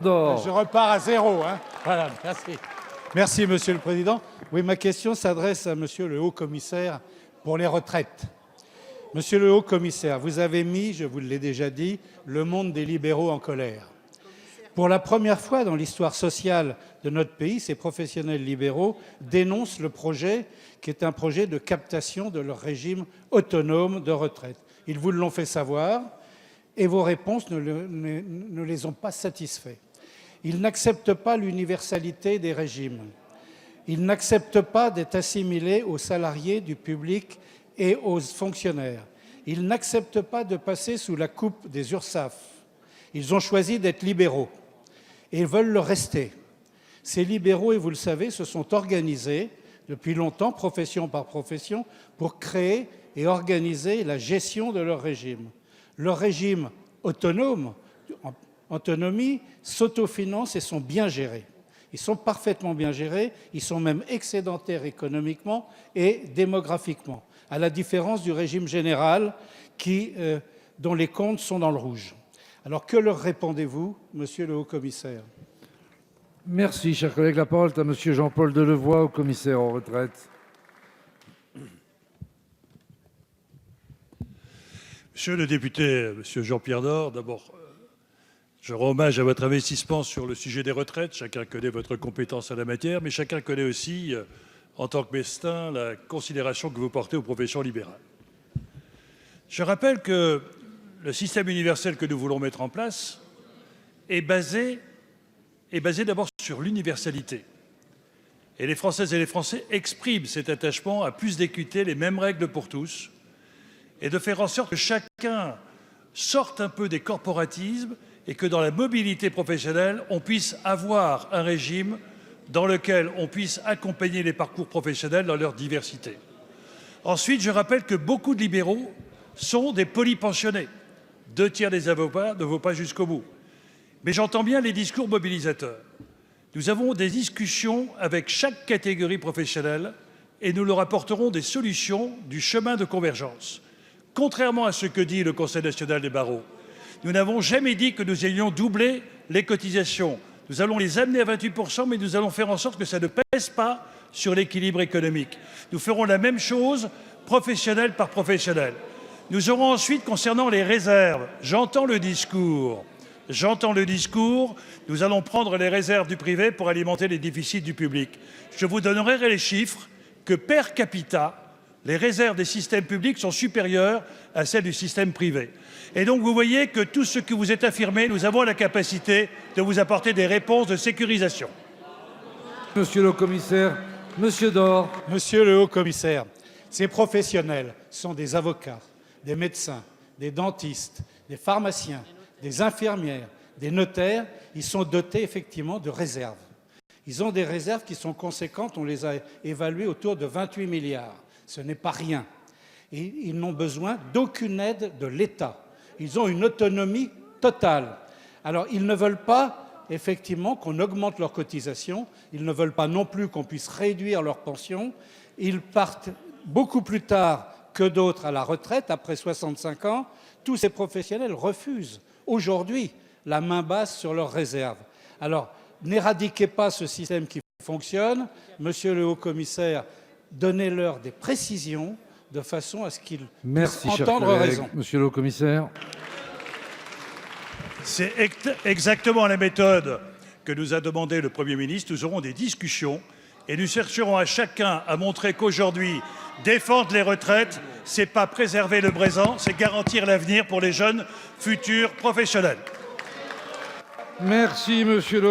d'or. Je repars à zéro. Hein. Voilà, merci. Merci, Monsieur le Président. Oui, ma question s'adresse à Monsieur le Haut-Commissaire pour les retraites. Monsieur le Haut-Commissaire, vous avez mis, je vous l'ai déjà dit, le monde des libéraux en colère. Pour la première fois dans l'histoire sociale de notre pays, ces professionnels libéraux dénoncent le projet qui est un projet de captation de leur régime autonome de retraite. Ils vous l'ont fait savoir et vos réponses ne les ont pas satisfaits. Ils n'acceptent pas l'universalité des régimes. Ils n'acceptent pas d'être assimilés aux salariés du public et aux fonctionnaires. Ils n'acceptent pas de passer sous la coupe des URSSAF. Ils ont choisi d'être libéraux et ils veulent le rester. Ces libéraux, et vous le savez, se sont organisés depuis longtemps, profession par profession, pour créer et organiser la gestion de leur régime. Leur régime autonome, autonomie, s'autofinance et sont bien gérés. Ils sont parfaitement bien gérés, ils sont même excédentaires économiquement et démographiquement, à la différence du régime général dont les comptes sont dans le rouge. Alors que leur répondez-vous, Monsieur le Haut-Commissaire? Merci, cher collègue. La parole est à Monsieur Jean-Paul Delevoye, Haut-Commissaire aux retraites. Monsieur le député, Monsieur Jean-Pierre Door, d'abord, je rends hommage à votre investissement sur le sujet des retraites. Chacun connaît votre compétence en la matière, mais chacun connaît aussi, en tant que Mestin, la considération que vous portez aux professions libérales. Je rappelle que le système universel que nous voulons mettre en place est basé d'abord sur l'universalité. Et les Françaises et les Français expriment cet attachement à plus d'équité, les mêmes règles pour tous, et de faire en sorte que chacun sorte un peu des corporatismes et que dans la mobilité professionnelle, on puisse avoir un régime dans lequel on puisse accompagner les parcours professionnels dans leur diversité. Ensuite, je rappelle que beaucoup de libéraux sont des polypensionnés. 2 tiers des avocats ne vont pas jusqu'au bout. Mais j'entends bien les discours mobilisateurs. Nous avons des discussions avec chaque catégorie professionnelle et nous leur apporterons des solutions du chemin de convergence. Contrairement à ce que dit le Conseil national des barreaux, nous n'avons jamais dit que nous allions doubler les cotisations. Nous allons les amener à 28%, mais nous allons faire en sorte que ça ne pèse pas sur l'équilibre économique. Nous ferons la même chose, professionnel par professionnel. Nous aurons ensuite, concernant les réserves, j'entends le discours, nous allons prendre les réserves du privé pour alimenter les déficits du public. Je vous donnerai les chiffres que per capita, les réserves des systèmes publics sont supérieures à celles du système privé. Et donc vous voyez que tout ce que vous êtes affirmé, nous avons la capacité de vous apporter des réponses de sécurisation. Monsieur le Haut-Commissaire, Monsieur Door. Monsieur le Haut-Commissaire, ces professionnels sont des avocats, des médecins, des dentistes, des pharmaciens, des infirmières, des notaires. Ils sont dotés effectivement de réserves. Ils ont des réserves qui sont conséquentes, on les a évaluées autour de 28 milliards. Ce n'est pas rien. Et ils n'ont besoin d'aucune aide de l'État. Ils ont une autonomie totale. Alors, ils ne veulent pas, effectivement, qu'on augmente leurs cotisations. Ils ne veulent pas non plus qu'on puisse réduire leurs pensions. Ils partent beaucoup plus tard que d'autres à la retraite, après 65 ans. Tous ces professionnels refusent aujourd'hui la main basse sur leurs réserves. Alors, n'éradiquez pas ce système qui fonctionne. Monsieur le Haut-Commissaire, donnez-leur des précisions de façon à ce qu'ils puissent entendre raison. Monsieur le Haut-Commissaire. C'est exactement la méthode que nous a demandé le Premier ministre. Nous aurons des discussions et nous chercherons à chacun à montrer qu'aujourd'hui, défendre les retraites, ce n'est pas préserver le présent, c'est garantir l'avenir pour les jeunes futurs professionnels. Merci, Monsieur le